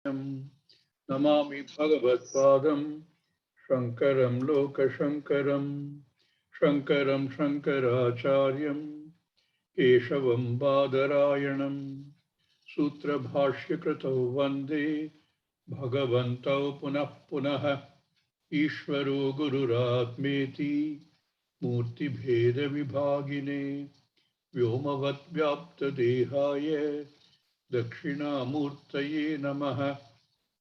Namami Bhagavatpadam Shankaram Lokashankaram Shankaram Shankaracharyam Keshavam Badarayanam Sutra Bhashyakratav Vande Bhagavantau Punah Punaha Ishvaro Gururatmeti Murti Bheda Vibhagine Vyomavat Vyapta Dehaye Dakshinamurtaye Namaha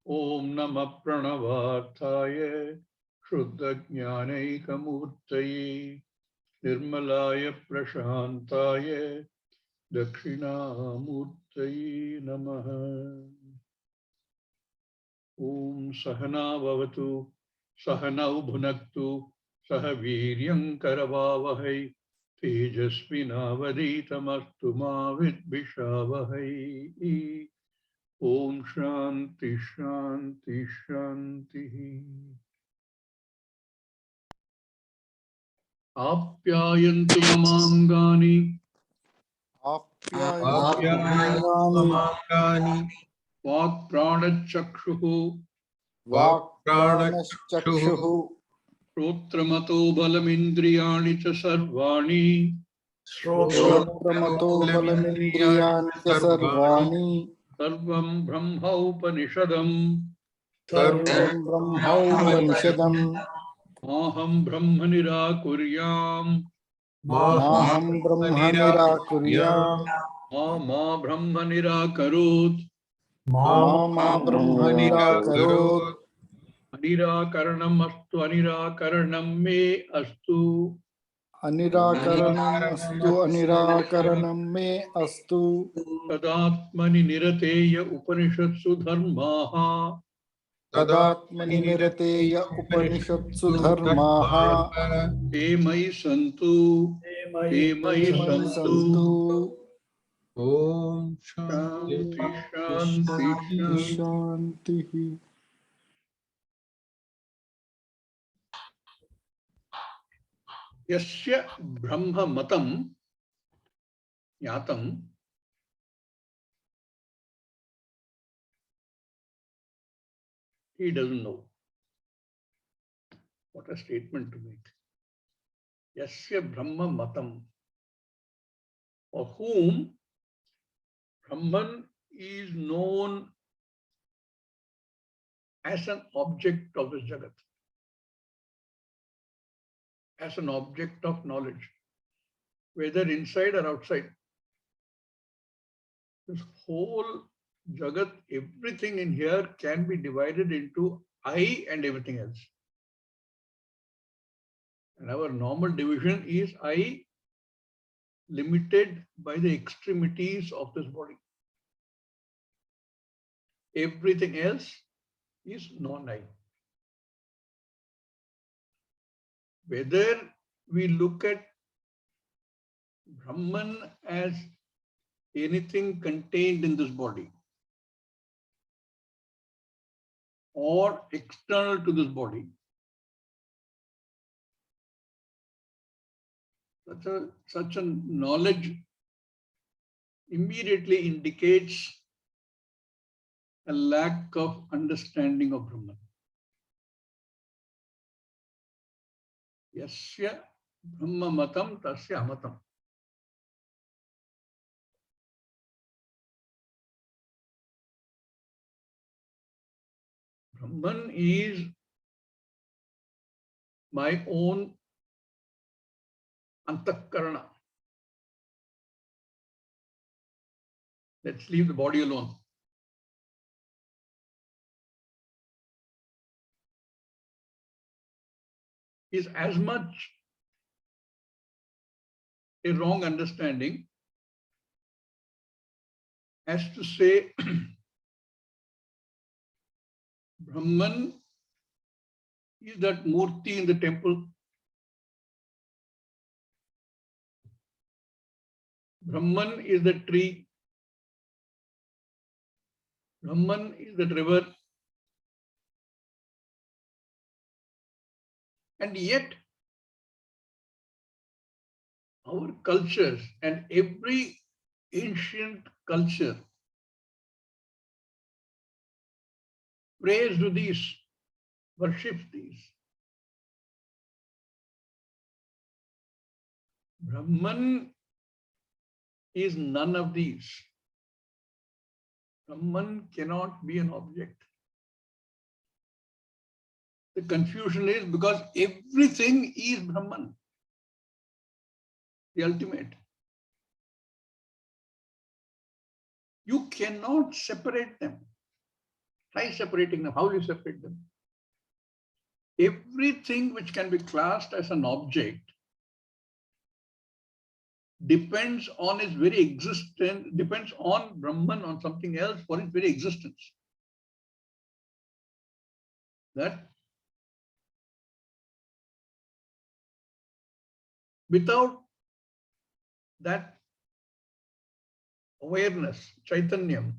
Om Namah Pranavarthaye Shuddha-jnanaikamurtaye Nirmalaya Prashantaye Dakshinamurtaye Namaha. Om Sahana Bhavatu Sahana Bhunaktu Saha Viryam Karavavahai Tejasvinavaditamastu ma vidvishavahai. Om Shanti Shanti Shanti. Apyayantu mamangani Apyayamangani Vak Pranachakshuhu Vakpranachakshuhu Shrotramato Balamindriyani cha sarvani Shrotramato balamindriyani sarvani Sarvam Brahma Upanishadam Sarvam Brahma Upanishadam Aham Brahma Nirakuryam Maham Brahma Nirakuryam Ma Brahma Nirakarut Mama Brahma Nirakarot Anirakaranam astu anirakaranam me astu Anirakaranam me astu Tadatmani nirateya upanishatsu dharmaha Tadatmani nirateya upanishatsu dharmaha Te mai santu Te mai Mani santu santu Om Shanti Shanti Shanti Shanti Shanti. Yasya Brahma Matam Yatam he doesn't know. What a statement to make. Yasya Brahma Matam, for whom Brahman is known as an object of this Jagat, as an object of knowledge, whether inside or outside. This whole Jagat, everything in here can be divided into I and everything else. And our normal division is I limited by the extremities of this body. Everything else is non-I. Whether we look at Brahman as anything contained in this body or external to this body, such a knowledge immediately indicates a lack of understanding of Brahman. Yasya Brahma Matam Tasya Amatam. Brahman is my own antakarana. Let's leave the body alone. Is as much a wrong understanding as to say Brahman is that Murti in the temple. Brahman is the tree. Brahman is the river. And yet, our cultures and every ancient culture prays to these, worships these. Brahman is none of these. Brahman cannot be an object. The confusion is because everything is Brahman, the ultimate. You cannot separate them. Try separating them. How do you separate them? Everything which can be classed as an object depends on its very existence, depends on Brahman, on something else for its very existence. That without that awareness, Chaitanyam,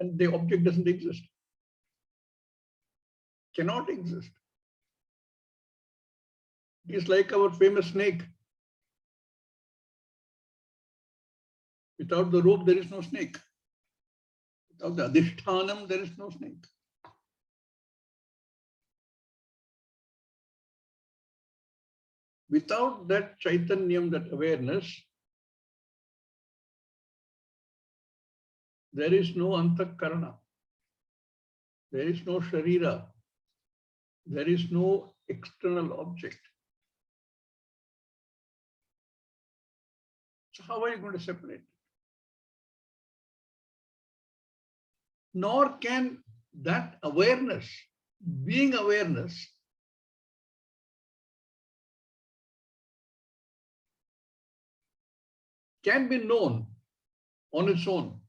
and the object doesn't exist, cannot exist. It is like our famous snake. Without the rope, there is no snake. Without the adhishthanam, there is no snake. Without that Chaitanyam, that awareness, there is no antakarana. There is no sharira. There is no external object. So how are you going to separate? Nor can that awareness, being awareness, can be known on its own.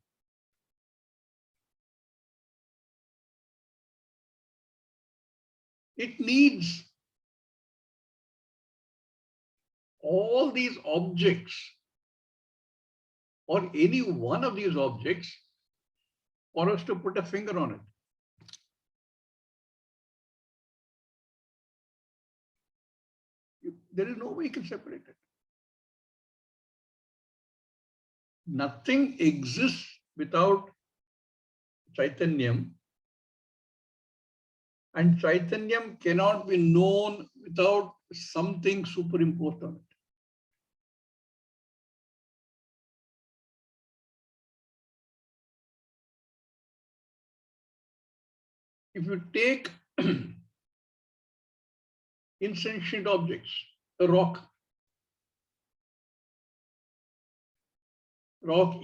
It needs all these objects or any one of these objects for us to put a finger on it. There is no way you can separate it. Nothing exists without Chaitanyam, and Chaitanyam cannot be known without something superimposed on it. If you take insentient objects, a rock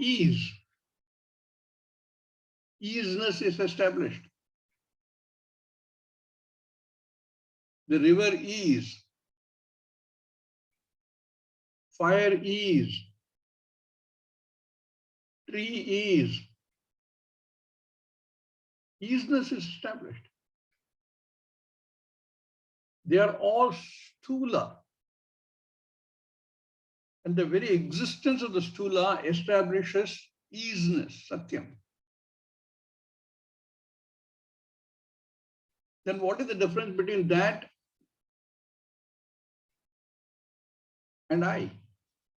is, easiness is established. The river is, fire is, tree is, easiness is established. They are all stula. And the very existence of the stula establishes easiness, satyam. Then what is the difference between that and I?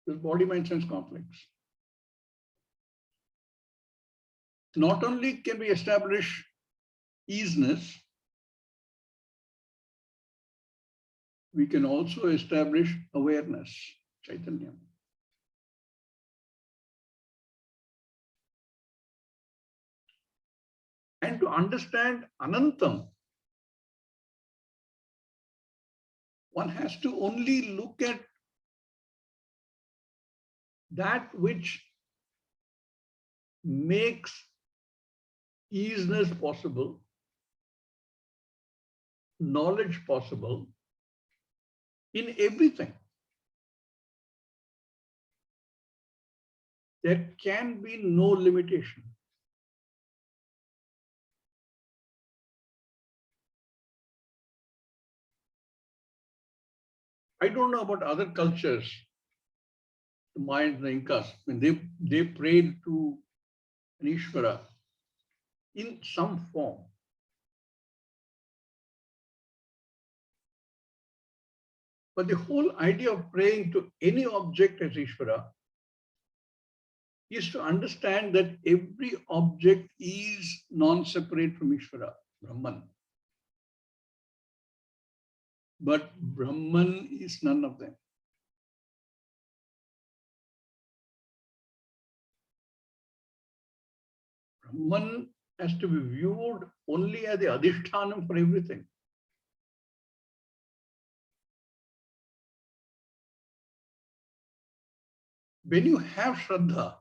This body, mind, sense complex. Not only can we establish easiness, we can also establish awareness, Chaitanya. And to understand Anantam, one has to only look at that which makes easiness possible, knowledge possible in everything. There can be no limitation. I don't know about other cultures, the Mayans, the Incas, when they prayed to an Ishvara in some form. But the whole idea of praying to any object as Ishvara is to understand that every object is non-separate from Ishvara, Brahman. But Brahman is none of them. Brahman has to be viewed only as the adhishthanam for everything. When you have Shraddha,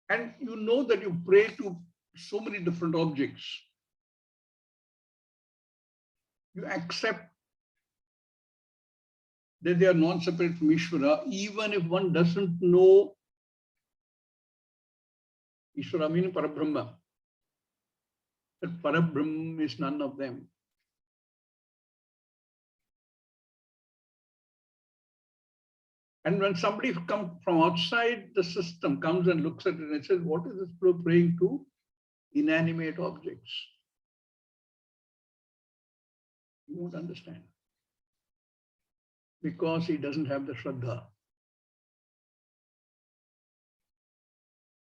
and you know that you pray to so many different objects, you accept that they are non-separate from Ishvara, even if one doesn't know Ishvara meaning Parabrahma. That Parabrahma is none of them. And when somebody comes from outside the system, comes and looks at it and says, what is this fellow praying to? Inanimate objects. You won't understand. Because he doesn't have the Shraddha.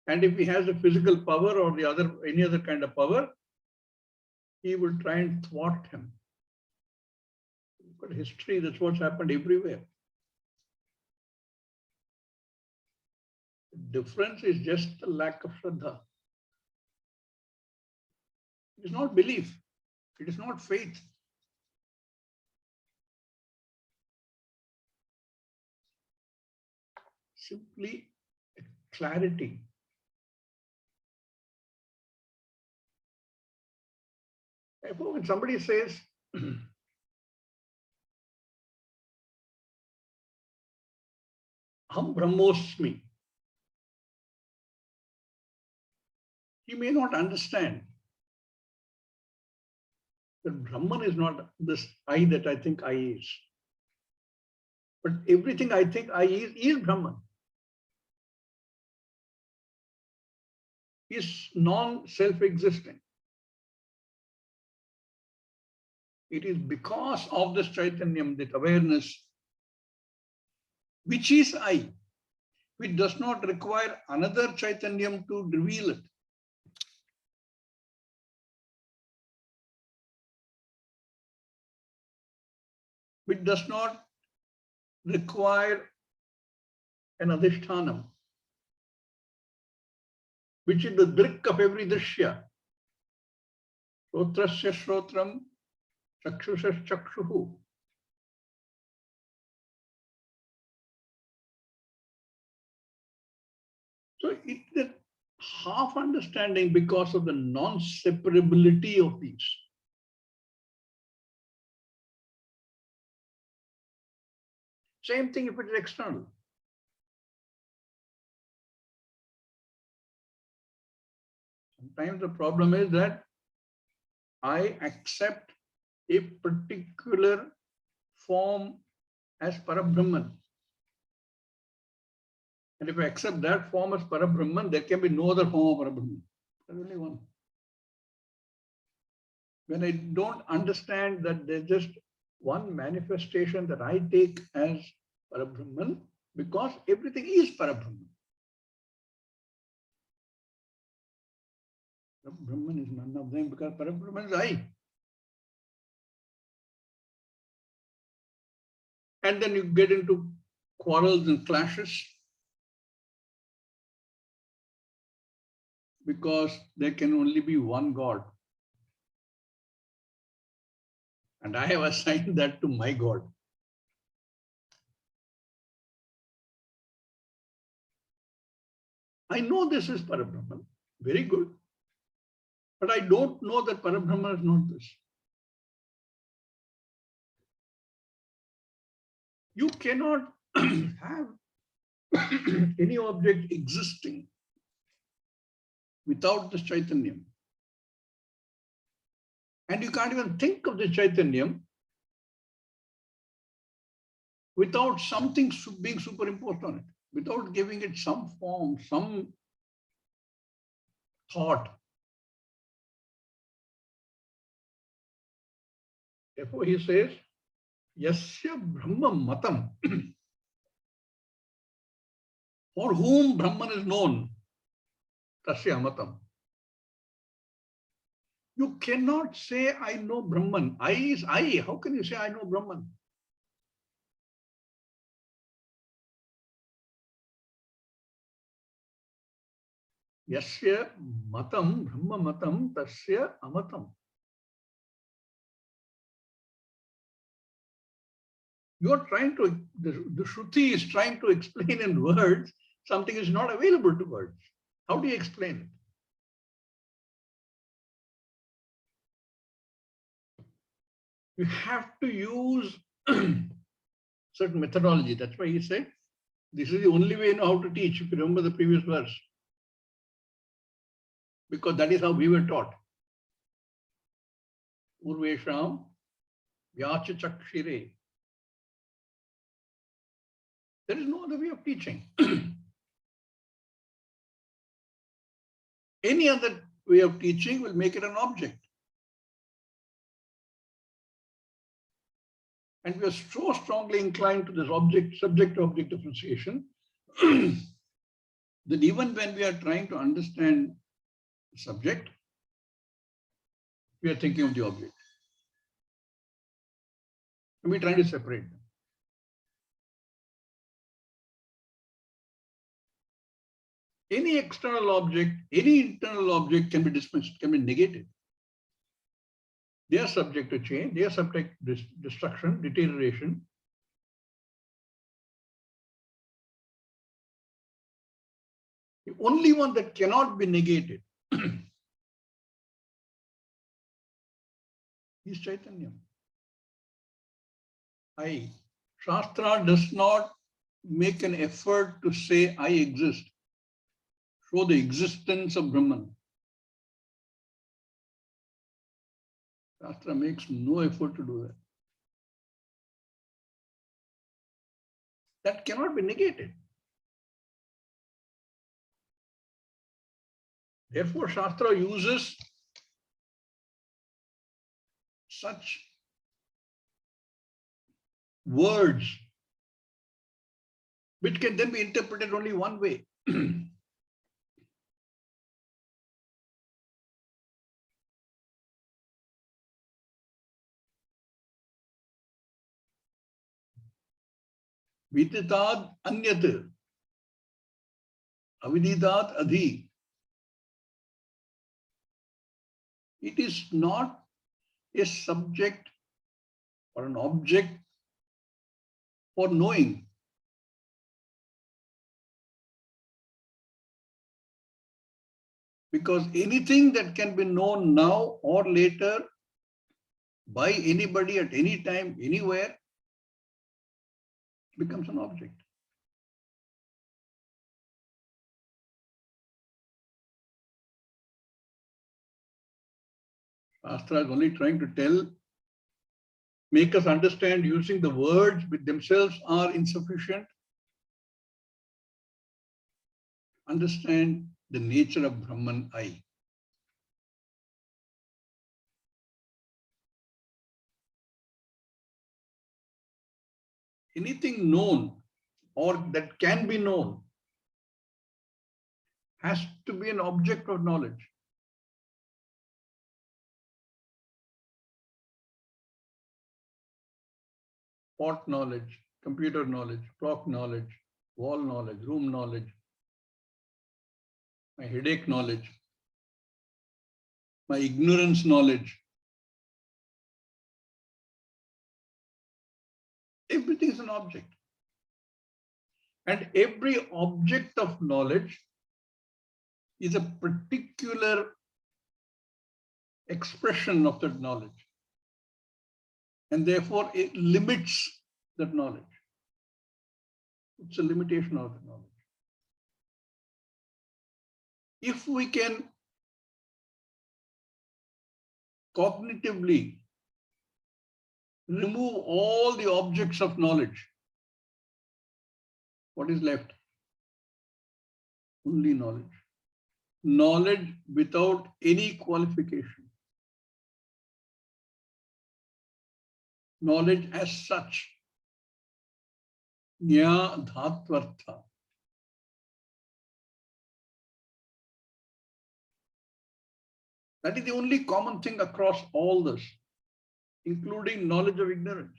And if he has the physical power or any other kind of power, he will try and thwart him. Look at history, that's what's happened everywhere. The difference is just the lack of Shraddha. It is not belief. It is not faith. Simply clarity. Therefore, when somebody says, Ham Brahmosmi, he may not understand that Brahman is not this I that I think I is. But everything I think I is Brahman. Is non-self-existing. It is because of this Chaitanyam, that awareness, which is I, which does not require another Chaitanyam to reveal it. Which does not require an adhishthanam, which is the drik of every drishya. Shrotrasya shrotram, chakshusya chakshuhu. So it's a half understanding because of the non-separability of these. Same thing if it is external. Sometimes the problem is that I accept a particular form as Parabrahman. And if I accept that form as Parabrahman, there can be no other form of Parabrahman. There's only one. When I don't understand that there's just one manifestation that I take as Parabrahman, because everything is Parabrahman. Brahman is none of them because Parabrahman is I. And then you get into quarrels and clashes because there can only be one God. And I have assigned that to my God. I know this is Parabrahman, very good. But I don't know that Parabrahman is not this. You cannot have any object existing without this Chaitanyam. And you can't even think of the Chaitanyam without something being superimposed on it, without giving it some form, some thought. Therefore, he says, Yasya Brahma Matam. For whom Brahman is known, tasya amatam. You cannot say, I know Brahman. I is I. How can you say, I know Brahman? Yasya matam, Brahma matam, tasya amatam. You are trying to, the Shruti is trying to explain in words something is not available to words. How do you explain it? You have to use certain methodology. That's why he said, this is the only way you know how to teach, if you remember the previous verse. Because that is how we were taught. Urvesham Vyacha Chakshire. There is no other way of teaching. Any other way of teaching will make it an object. And we are so strongly inclined to this subject-object differentiation that even when we are trying to understand the subject, we are thinking of the object. And we're trying to separate them. Any external object, any internal object can be dismissed, can be negated. They are subject to change, they are subject to destruction, deterioration. The only one that cannot be negated is Chaitanya. Shastra does not make an effort to say I exist, show the existence of Brahman. Shastra makes no effort to do that. That cannot be negated. Therefore, Shastra uses such words which can then be interpreted only one way. Viditat anyat, aviditat adhi. It is not a subject or an object for knowing. Because anything that can be known now or later by anybody at any time, anywhere, becomes an object. Shastra is only trying to make us understand using the words which themselves are insufficient. Understand the nature of Brahman I. Anything known or that can be known has to be an object of knowledge. Pot knowledge, computer knowledge, clock knowledge, wall knowledge, room knowledge, my headache knowledge, my ignorance knowledge. Everything is an object. And every object of knowledge is a particular expression of that knowledge. And therefore, it limits that knowledge. It's a limitation of the knowledge. If we can cognitively remove all the objects of knowledge, what is left? Only knowledge. Knowledge without any qualification. Knowledge as such. Nya dhatvartha. That is the only common thing across all this, including knowledge of ignorance.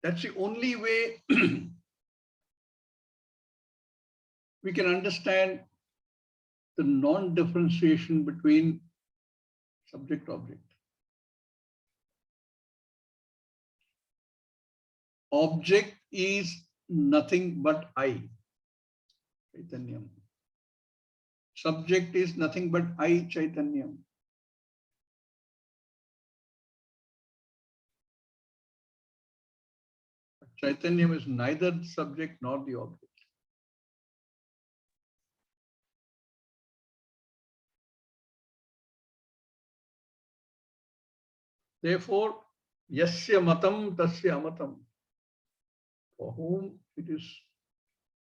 That's the only way we can understand the non-differentiation between subject-object. Object is nothing but I, Chaitanyam. Subject is nothing but I, Chaitanyam. Chaitanyam is neither the subject nor the object. Therefore, yasya matam tasya amatam. For whom it is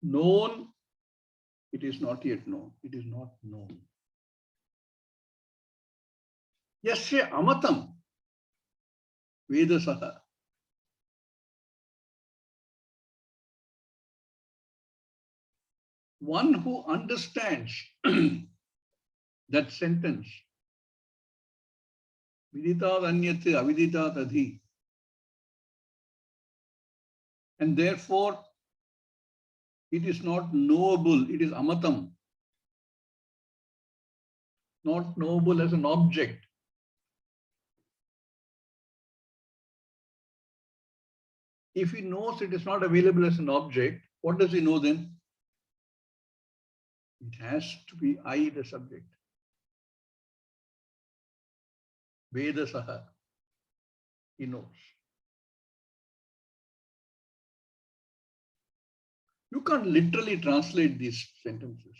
known, it is not yet known. It is not known. Yasya amatam vedasaha. One who understands that sentence, viditat anyat aviditat adhi, and therefore it is not knowable, it is amatam, not knowable as an object. If he knows it is not available as an object, what does he know then? It has to be I, the subject. Vedasaha. He knows. You can't literally translate these sentences.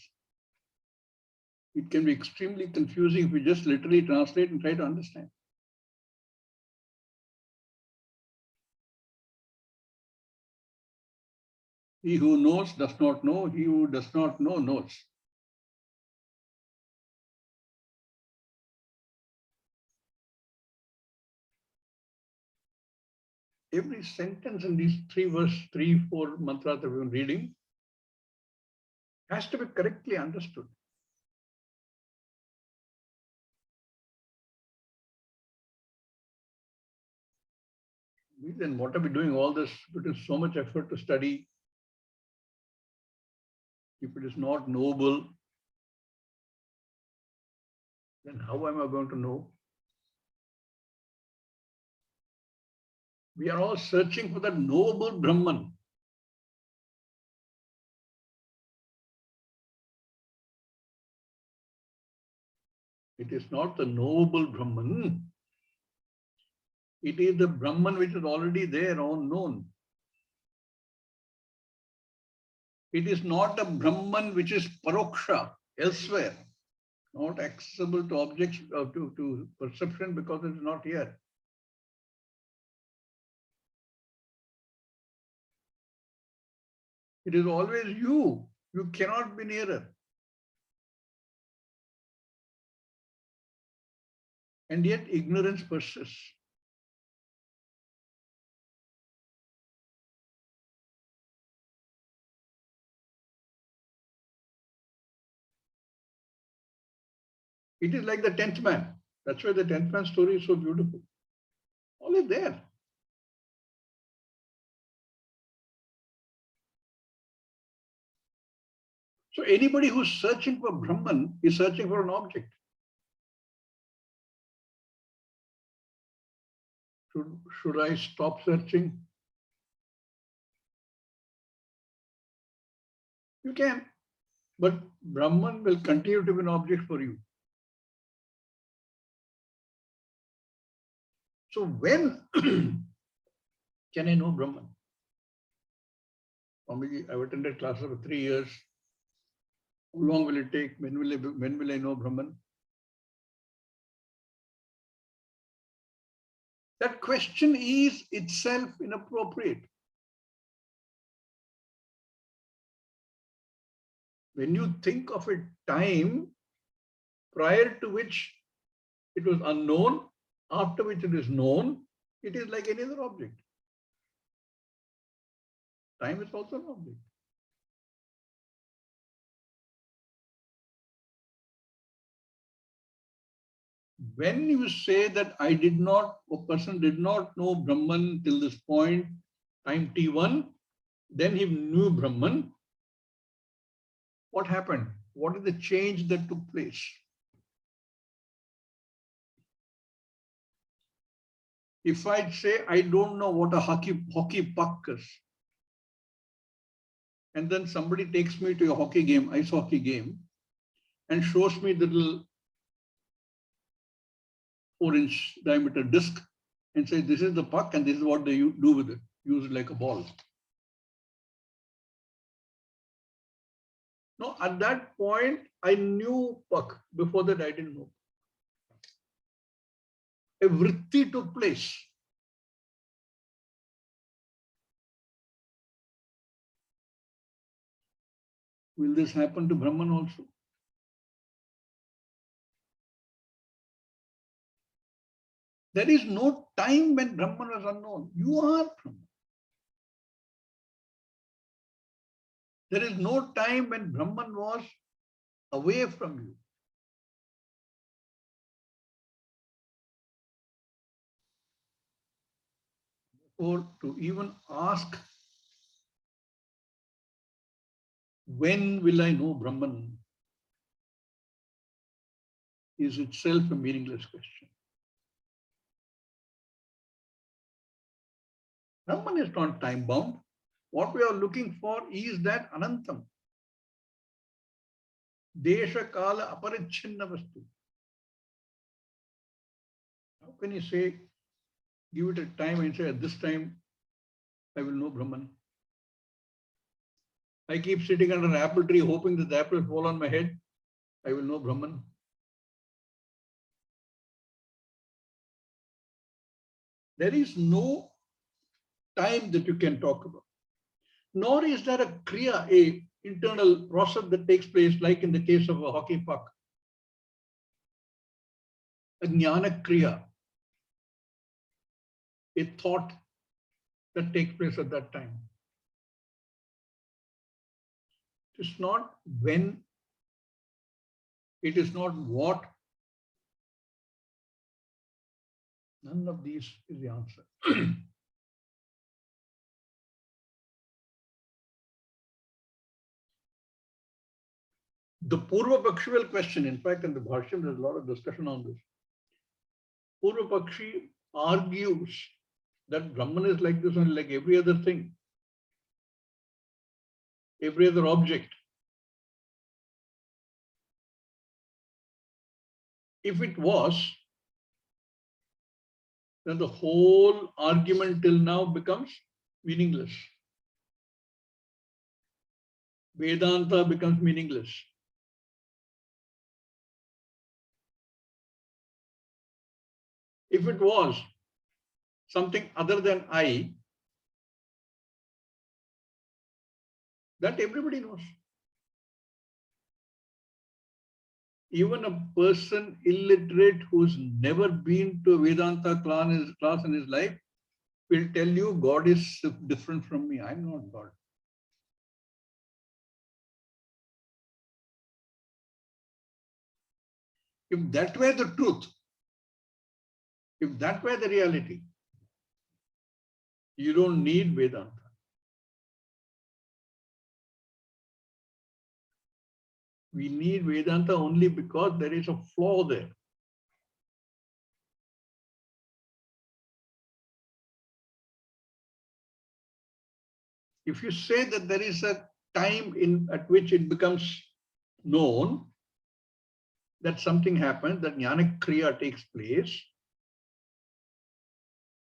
It can be extremely confusing if we just literally translate and try to understand. He who knows does not know. He who does not know knows. Every sentence in these 3 4 mantras that we've been reading has to be correctly understood. Then what are we doing all this? Put in so much effort to study. If it is not knowable, then how am I going to know? We are all searching for that knowable brahman. It is not the knowable brahman. It is the brahman which is already there, unknown. It is not a brahman which is paroksha, elsewhere, not accessible to objects, to perception because it is not here. It is always you. You cannot be nearer. And yet ignorance persists. It is like the 10th man. That's why the 10th man story is so beautiful. All is there. So anybody who's searching for Brahman is searching for an object. Should I stop searching? You can, but Brahman will continue to be an object for you. So when can I know Brahman? Swami G, I've attended classes for 3 years. How long will it take? When will I know Brahman? That question is itself inappropriate. When you think of a time prior to which it was unknown, after which it is known, it is like any other object. Time is also an object. when you say that a person did not know Brahman till this point, time T1, then he knew Brahman, what happened? What is the change that took place? If I say I don't know what a hockey puck is, and then somebody takes me to a hockey game, ice hockey game, and shows me the little 4-inch diameter disc and says, this is the puck and this is what they do with it. Use it like a ball. No, at that point, I knew puck. Before that, I didn't know. A vritti took place. Will this happen to Brahman also? There is no time when Brahman was unknown. You are Brahman. There is no time when Brahman was away from you. Or to even ask, when will I know Brahman, is itself a meaningless question. Brahman is not time bound. What we are looking for is that Anantam. Desha Kala Aparichinna Vastu. How can you say, give it a time and say, at this time, I will know Brahman? I keep sitting under an apple tree hoping that the apple will fall on my head. I will know Brahman. There is no time that you can talk about. Nor is there a kriya, a internal process that takes place like in the case of a hockey puck. A jnana kriya, a thought that takes place at that time. It's not when, it is not what. None of these is the answer. The Purva Pakshi will question, in fact, in the Bhashyam, there's a lot of discussion on this. Purva Pakshi argues that Brahman is like this and like every other thing, every other object. If it was, then the whole argument till now becomes meaningless. Vedanta becomes meaningless. If it was something other than I, that everybody knows. Even a person illiterate who's never been to a Vedanta class in his life will tell you God is different from me. I'm not God. If that were the truth, if that were the reality, you don't need Vedanta. We need Vedanta only because there is a flaw there. If you say that there is a time at which it becomes known that something happens, that jnana kriya takes place,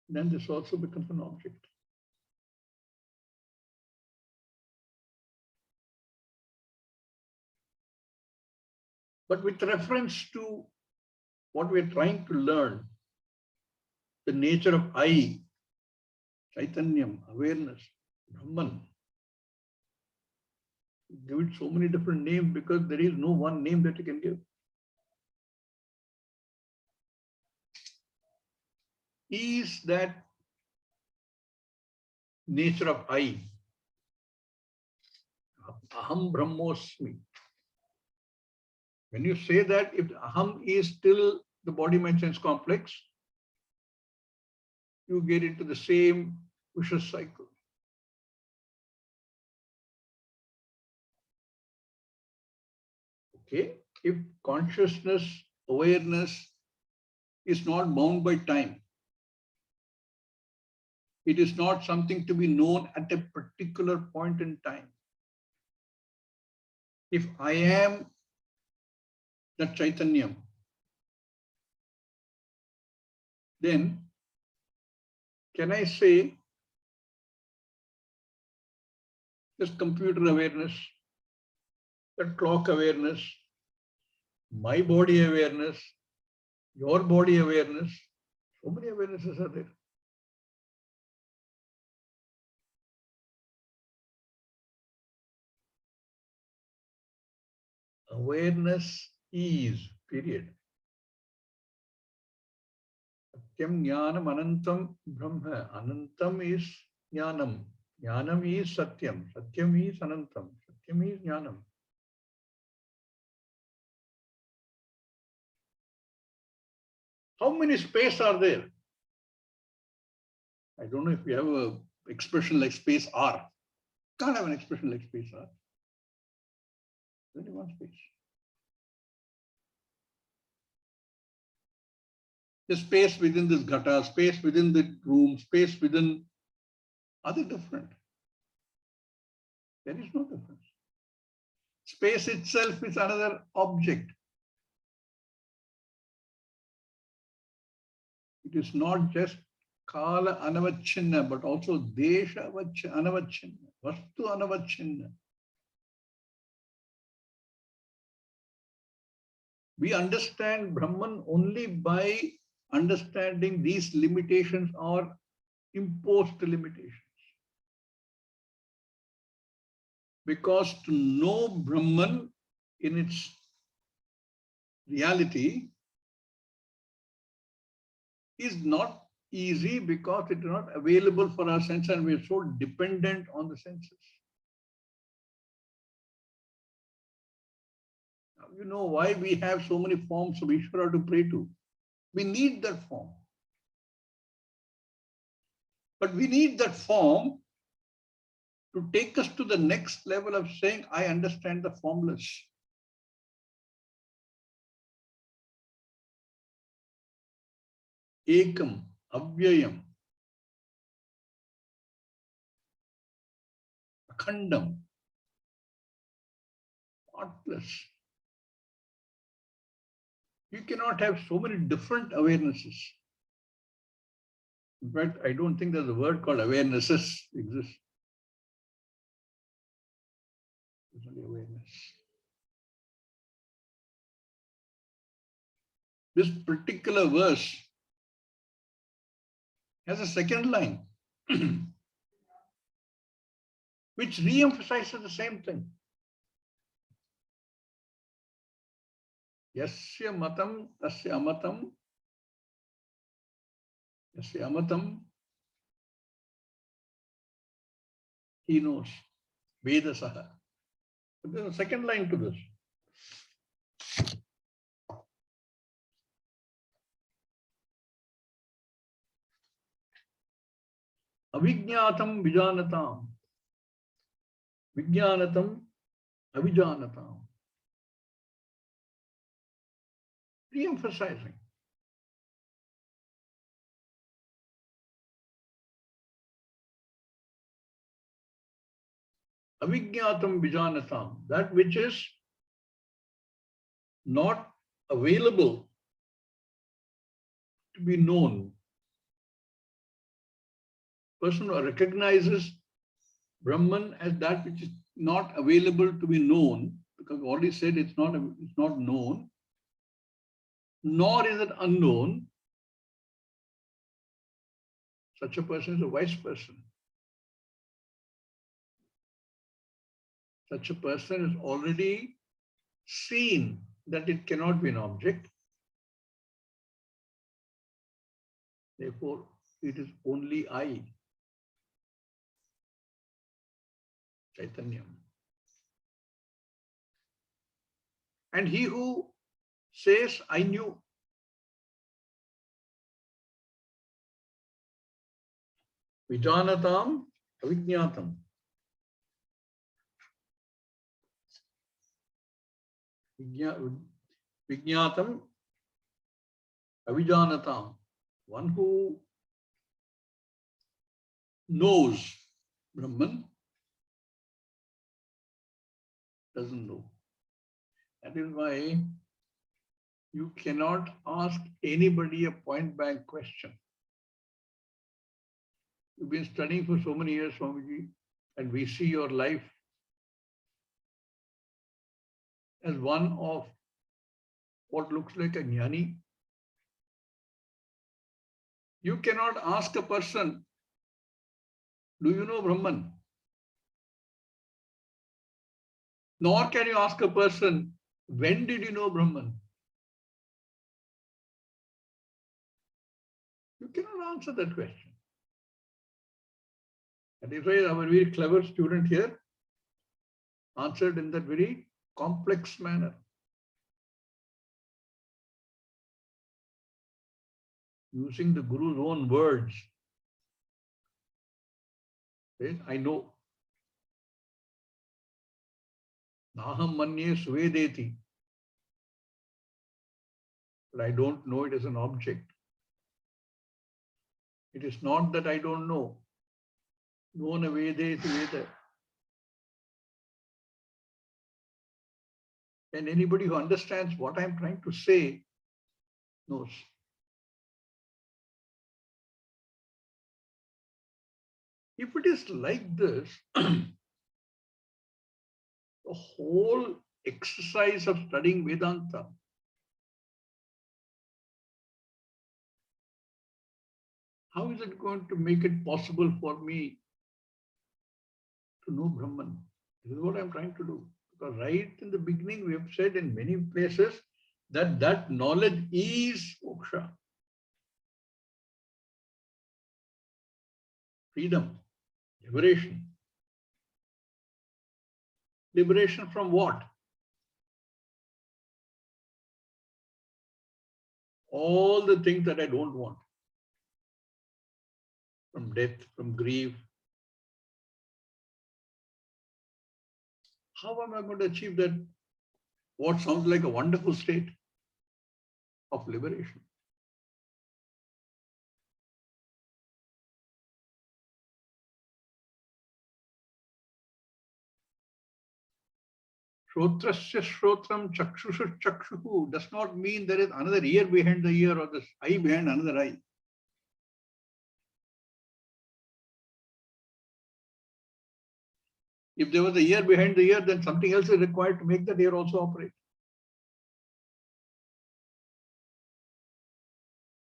then this also becomes an object. But with reference to what we're trying to learn, the nature of I, Chaitanyam, awareness, Brahman, give it so many different names because there is no one name that you can give. Is that nature of I, Aham Brahmosmi. When you say that, if Aham is still the body mind sense complex, you get into the same vicious cycle. Okay, if consciousness, awareness is not bound by time, it is not something to be known at a particular point in time. If I am that Chaitanyam, then can I say this computer awareness, that clock awareness, my body awareness, your body awareness, so many awarenesses are there. Awareness is, period. Satyam jnanam anantam brahma. Anantam is jnanam. Jnanam is satyam. Satyam is anantam. Satyam is jnanam. How many space are there? I don't know if we have an expression like space R. Can't have an expression like space R. Only one space. The space within this ghata, space within the room, space within, are they different? There is no difference. Space itself is another object. It is not just kala anavachinna, but also desha anavachinna, vastu anavachinna. We understand Brahman only by understanding these limitations or imposed limitations. Because to know Brahman in its reality is not easy because it is not available for our senses and we are so dependent on the senses. Now, you know why we have so many forms of Ishvara to pray to. We need that form. But we need that form to take us to the next level of saying, I understand the formless. Ekam, avyayam, akhandam, thoughtless. You cannot have so many different awarenesses. In fact, I don't think there's a word called awarenesses exists. There's only awareness. This particular verse has a second line, which re-emphasizes the same thing. Yasya matam tasya amatam. Yasya amatam. He knows. Vedasaha. But there's a second line to this. Avijñātam vijānatam. Vijñānatam avijānatam. Re-emphasizing. Avijñātam vijānatam. That which is not available to be known. Person who recognizes Brahman as that which is not available to be known, because we already said it's not known, nor is it unknown. Such a person is a wise person. Such a person is already seen that it cannot be an object. Therefore, it is only I, Chaitanya. And he who says, I knew, Vijanatam avijnatam. Vijnatam avijanatam. One who knows Brahman doesn't know. That is why you cannot ask anybody a point blank question. You've been studying for so many years, Swami G, and we see your life as one of what looks like a jnani. You cannot ask a person, do you know Brahman? Nor can you ask a person, when did you know Brahman? You cannot answer that question. That is why our very clever student here answered in that very complex manner. Using the Guru's own words. Says, I know. Naham manye suvedeti. But I don't know it as an object. It is not that I don't know. Nona vedeti veda. And anybody who understands what I'm trying to say knows. If it is like this, the whole exercise of studying Vedanta how is it going to make it possible for me to know Brahman? This is what I'm trying to do. Because right in the beginning, we have said in many places that that knowledge is mokṣa. Freedom, liberation. Liberation from what? All the things that I don't want. From death, from grief. How am I going to achieve that? What sounds like a wonderful state of liberation? Shrotrasya shrotram chakshusha chakshuhu does not mean there is another ear behind the ear or the eye behind another eye. If there was a ear behind the ear, then something else is required to make that ear also operate.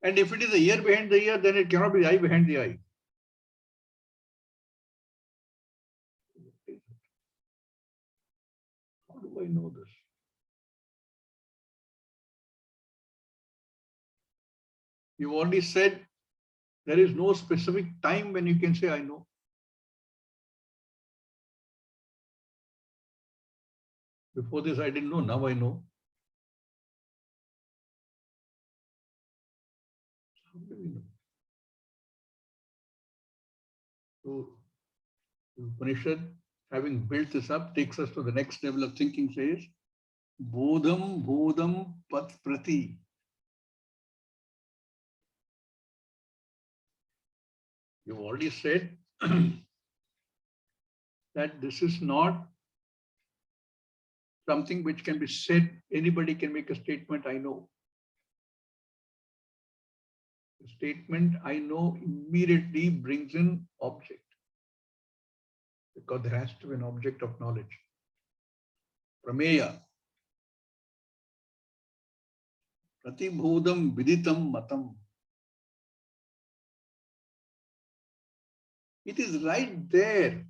And if it is the ear behind the ear, then it cannot be the eye behind the eye. How do I know this? You already said there is no specific time when you can say, I know. Before this, I didn't know. Now I know. How do we know? So, Upanishad, having built this up, takes us to the next level of thinking, says, Bodham Bodham Pat Prati. You already said that this is not something which can be said, anybody can make a statement, I know. The statement, I know, immediately brings in object. Because there has to be an object of knowledge. Prameya. Pratibhudam viditam matam. It is right there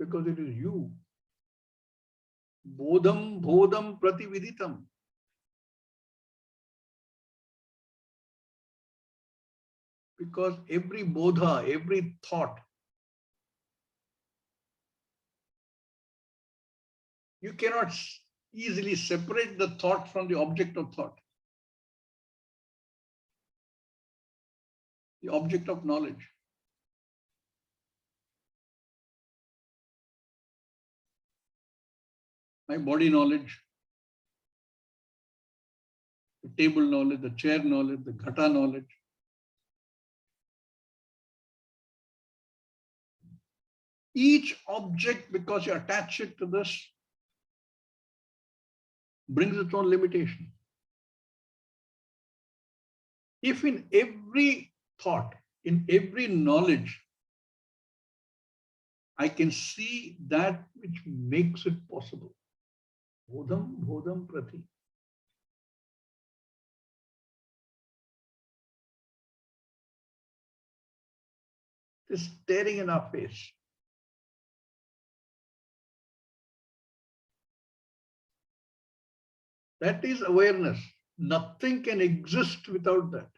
because it is you. Bodham bodham pratividitam. Because every bodha, every thought, you cannot easily separate the thought from the object of thought. The object of knowledge. my body knowledge, the table knowledge, the chair knowledge, the ghata knowledge. Each object, because you attach it to this, brings its own limitation. If in every thought, in every knowledge, I can see that which makes it possible. Bodham, bodham prati. It is staring in our face. That is awareness. Nothing can exist without that.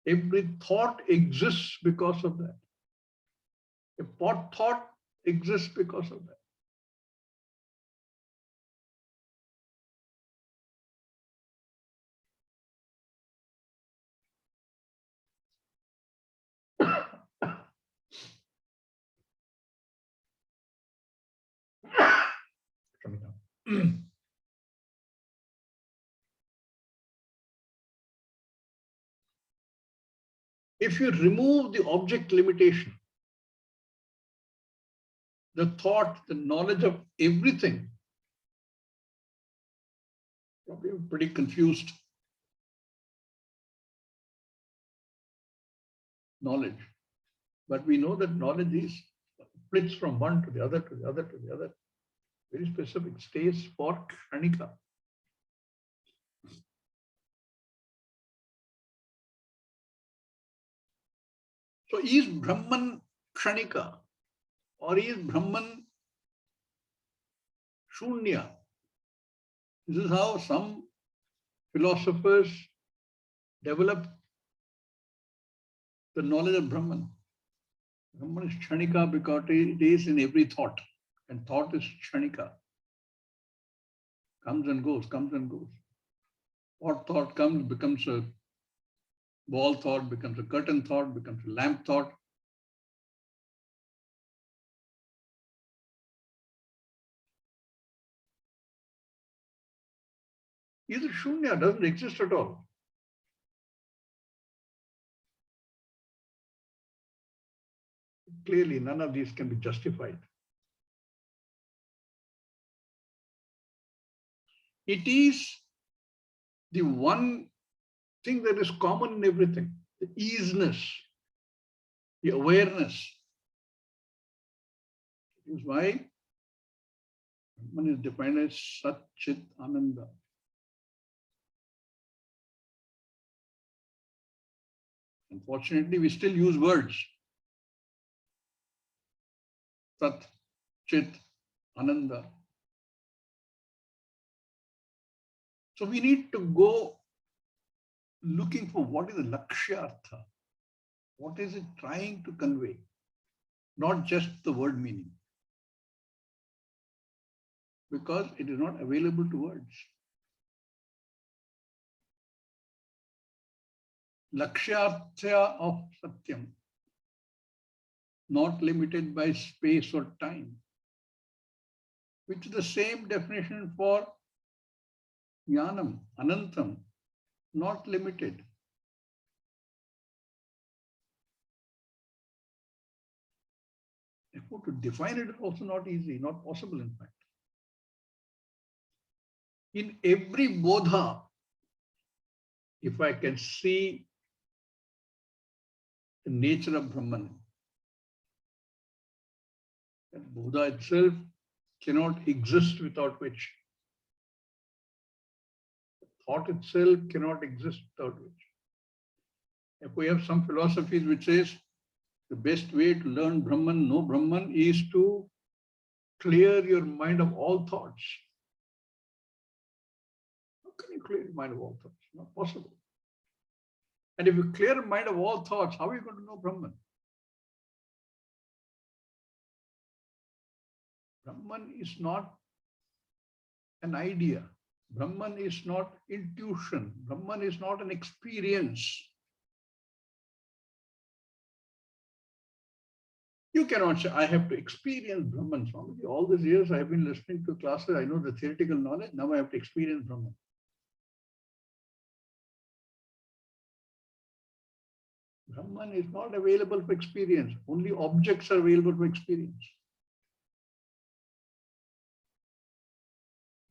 Every thought exists because of that. A pot thought exists because of that. Coming down. If you remove the object limitation, the thought, the knowledge of everything, probably pretty confused knowledge. But we know that knowledge is splits from one to the other, to the other, to the other. Very specific, stays for Kshanika. So is Brahman Kshanika or is Brahman Shunya? This is how some philosophers develop the knowledge of Brahman. Brahman is Kshanika because it is in every thought, and thought is Kshanika. Comes and goes, comes and goes. What thought comes becomes a ball thought, becomes a curtain thought, becomes a lamp thought. Either Shunya doesn't exist at all. Clearly, none of these can be justified. It is the one thing that is common in everything, the easiness, the awareness. This is why Brahman is defined as Sat Chit Ananda. Unfortunately, we still use words. Sat, Chit, Ananda. So we need to go looking for what is the Lakshyartha. What is it trying to convey? Not just the word meaning. Because it is not available to words. Lakshyartha of Satyam. Not limited by space or time. Which is the same definition for Jnanam, Anantam, not limited. Therefore, to define it is also not easy, not possible in fact. In every bodha, if I can see the nature of Brahman, that bodha itself cannot exist without which. Thought itself cannot exist without which. If we have some philosophies which says the best way to learn Brahman, know Brahman, is to clear your mind of all thoughts. How can you clear your mind of all thoughts? Not possible. And if you clear your mind of all thoughts, how are you going to know Brahman? Brahman is not an idea. Brahman is not intuition. Brahman is not an experience. You cannot say, I have to experience Brahman. Swami Ji, all these years I have been listening to classes, I know the theoretical knowledge, now I have to experience Brahman. Brahman is not available for experience. Only objects are available for experience.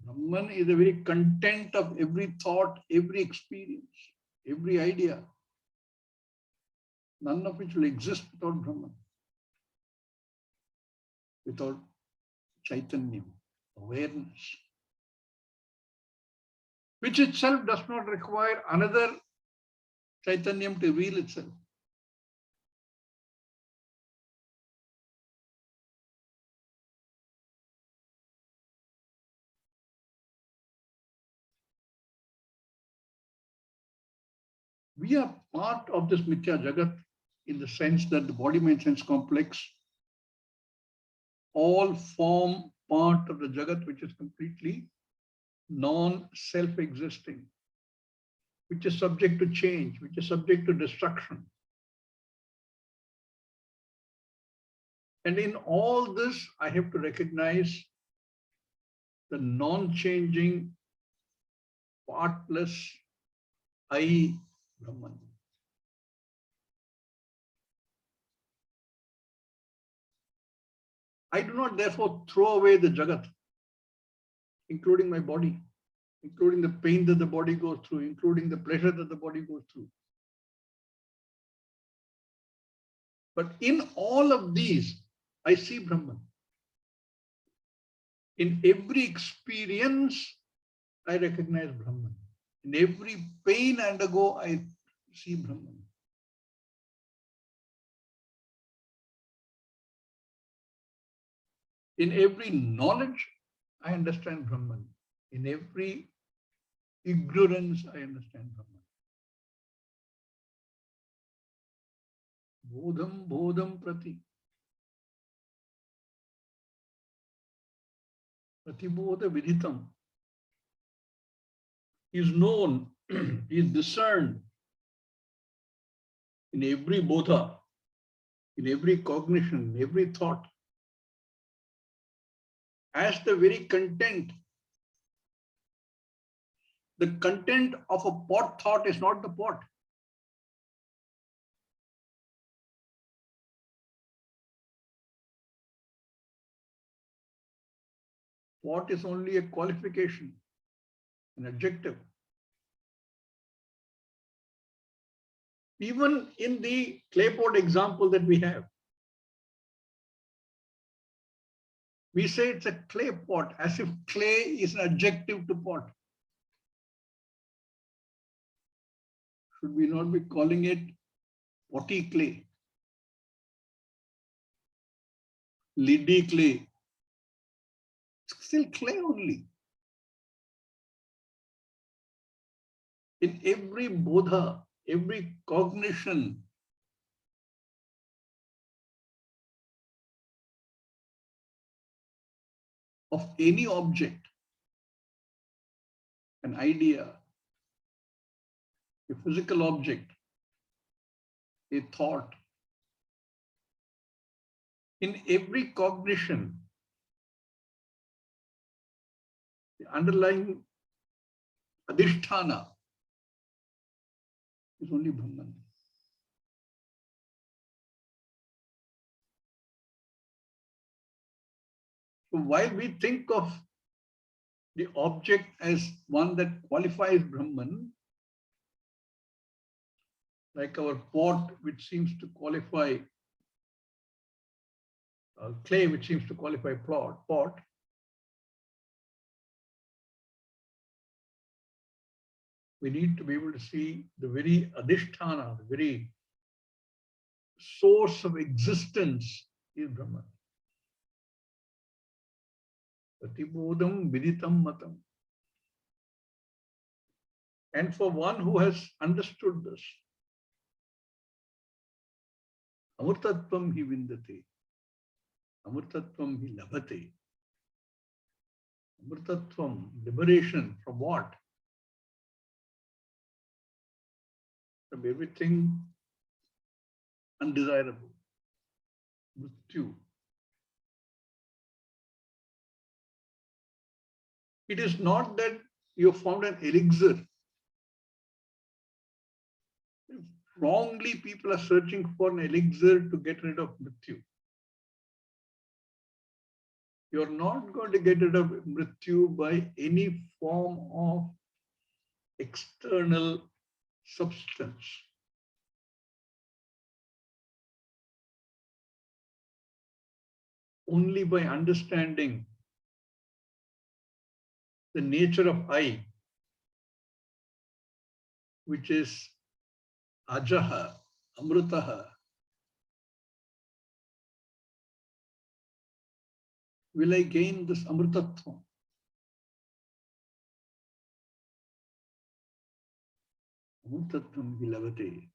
Brahman is the very content of every thought, every experience, every idea. None of which will exist without Brahman, without Chaitanyam, awareness, which itself does not require another Chaitanyam to reveal itself. We are part of this Mithya Jagat in the sense that the body, mind, sense complex all form part of the Jagat which is completely non-self-existing, which is subject to change, which is subject to destruction. And in all this, I have to recognize the non-changing, partless I, Brahman. I do not therefore throw away the Jagat, including my body, including the pain that the body goes through, including the pleasure that the body goes through. But in all of these, I see Brahman. In every experience, I recognize Brahman. In every pain I undergo, I see Brahman. In every knowledge, I understand Brahman. In every ignorance, I understand Brahman. Bodham, bodham prati. Pratibodha vidhitam. Is known, is discerned in every bodha, in every cognition, in every thought, as the very content. The content of a pot thought is not the pot. Pot is only a qualification, an adjective. Even in the clay pot example that we have, we say it's a clay pot, as if clay is an adjective to pot. Should we not be calling it potty clay, liddy clay? It's still clay only. In every bodha, every cognition, of any object, an idea, a physical object, a thought, in every cognition, the underlying adhisthana is only Brahman. So while we think of the object as one that qualifies Brahman, like our pot, which seems to qualify clay, which seems to qualify pot, we need to be able to see the very adhisthana, the very source of existence is Brahman. Pratibodham viditam matam. And for one who has understood this, amurtatvam hi vindate, amurtatvam hi labhate. Amurtatvam, liberation from what? From everything undesirable. mrityu. It is not that you found an elixir. Wrongly, people are searching for an elixir to get rid of mrityu. You're not going to get rid of mrityu by any form of external substance. Only by understanding the nature of I, which is ajaha, amrutaha, will I gain this amrutatvam. Amrutatvam vilavate.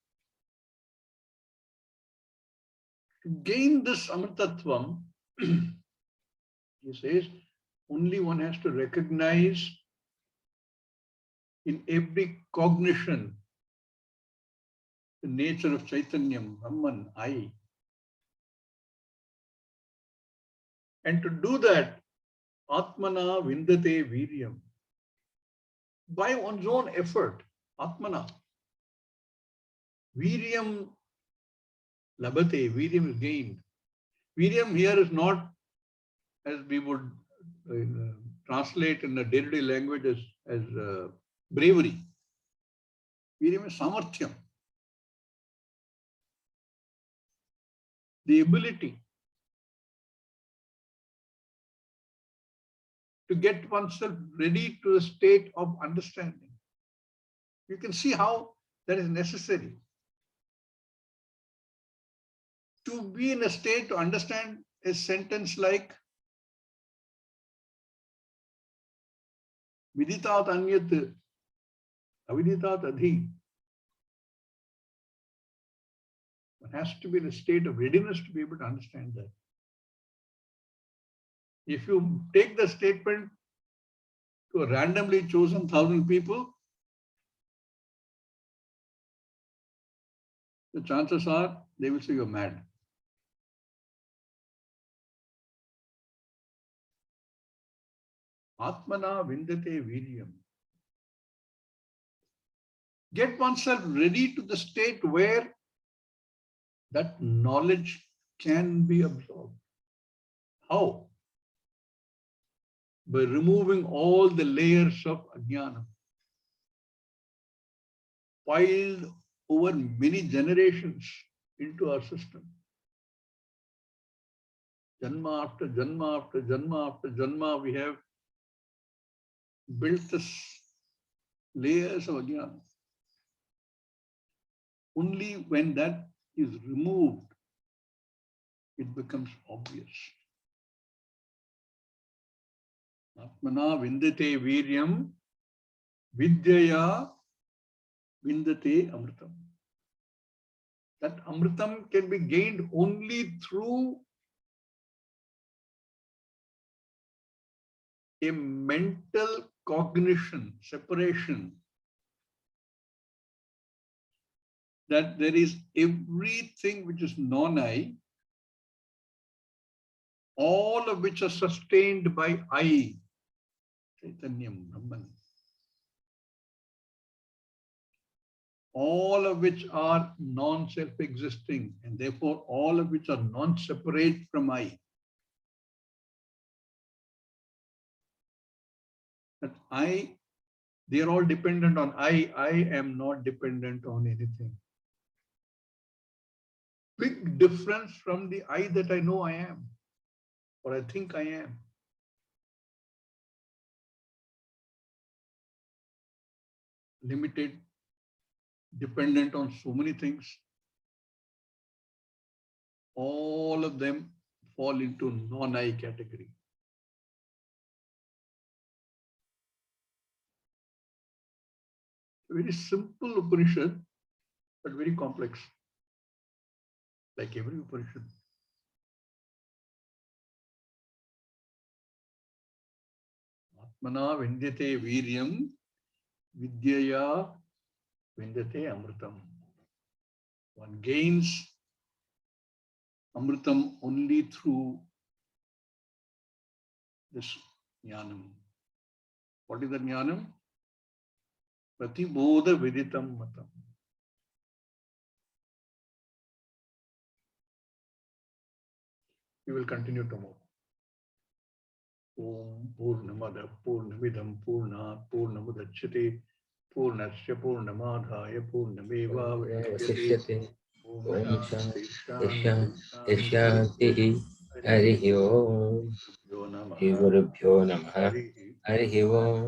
To gain this amrutatvam, he says, only one has to recognize in every cognition the nature of Chaitanyam, Brahman, I. And to do that, Atmana Vindate Viryam. By one's own effort, Atmana. Viryam Labate, Viryam is gained. Viryam here is not, as we would translate in the day-to-day language, as bravery. Viryam is samarthyam. The ability to get oneself ready to a state of understanding. You can see how that is necessary. To be in a state to understand a sentence like Viditat Anyat Aviditat Adhi. One has to be in a state of readiness to be able to understand that. If you take the statement to a randomly chosen 1,000 people, the chances are they will say you're mad. Atmana Vindate Viryam. Get oneself ready to the state where that knowledge can be absorbed. How? By removing all the layers of ajnana piled over many generations into our system. Janma after janma after janma after janma, we have built this layers of ajnana. Only when that is removed, it becomes obvious. Atmana vindate viryam, vidyaya vindate amritam. That amritam can be gained only through a mental cognition, separation, that there is everything which is non-I, all of which are sustained by I, Chaitanyam, Brahman. All of which are non-self-existing, and therefore all of which are non-separate from I. That I, they are all dependent on I. I am not dependent on anything. Big difference from the I that I know I am, or I think I am. Limited, dependent on so many things. All of them fall into non-I category. A very simple Upanishad, but very complex, like every Upanishad. Atmana Vindate Viryam, Vidyaya Vindate Amritam. One gains Amritam only through this jnanam. What is the jnanam? Pratibodha viditam matam. We will continue tomorrow. Om Purnamada Purnamidam Purnat Purnamudachyate Purnasya Purnamadhaya Purnameva Vasishyate. Vasishyate. Om Om Shanti Shanti Shanti Shanti. Harihi Om. Shanti. Shri Gurubhyo Namaha. Harihi Harihi Om.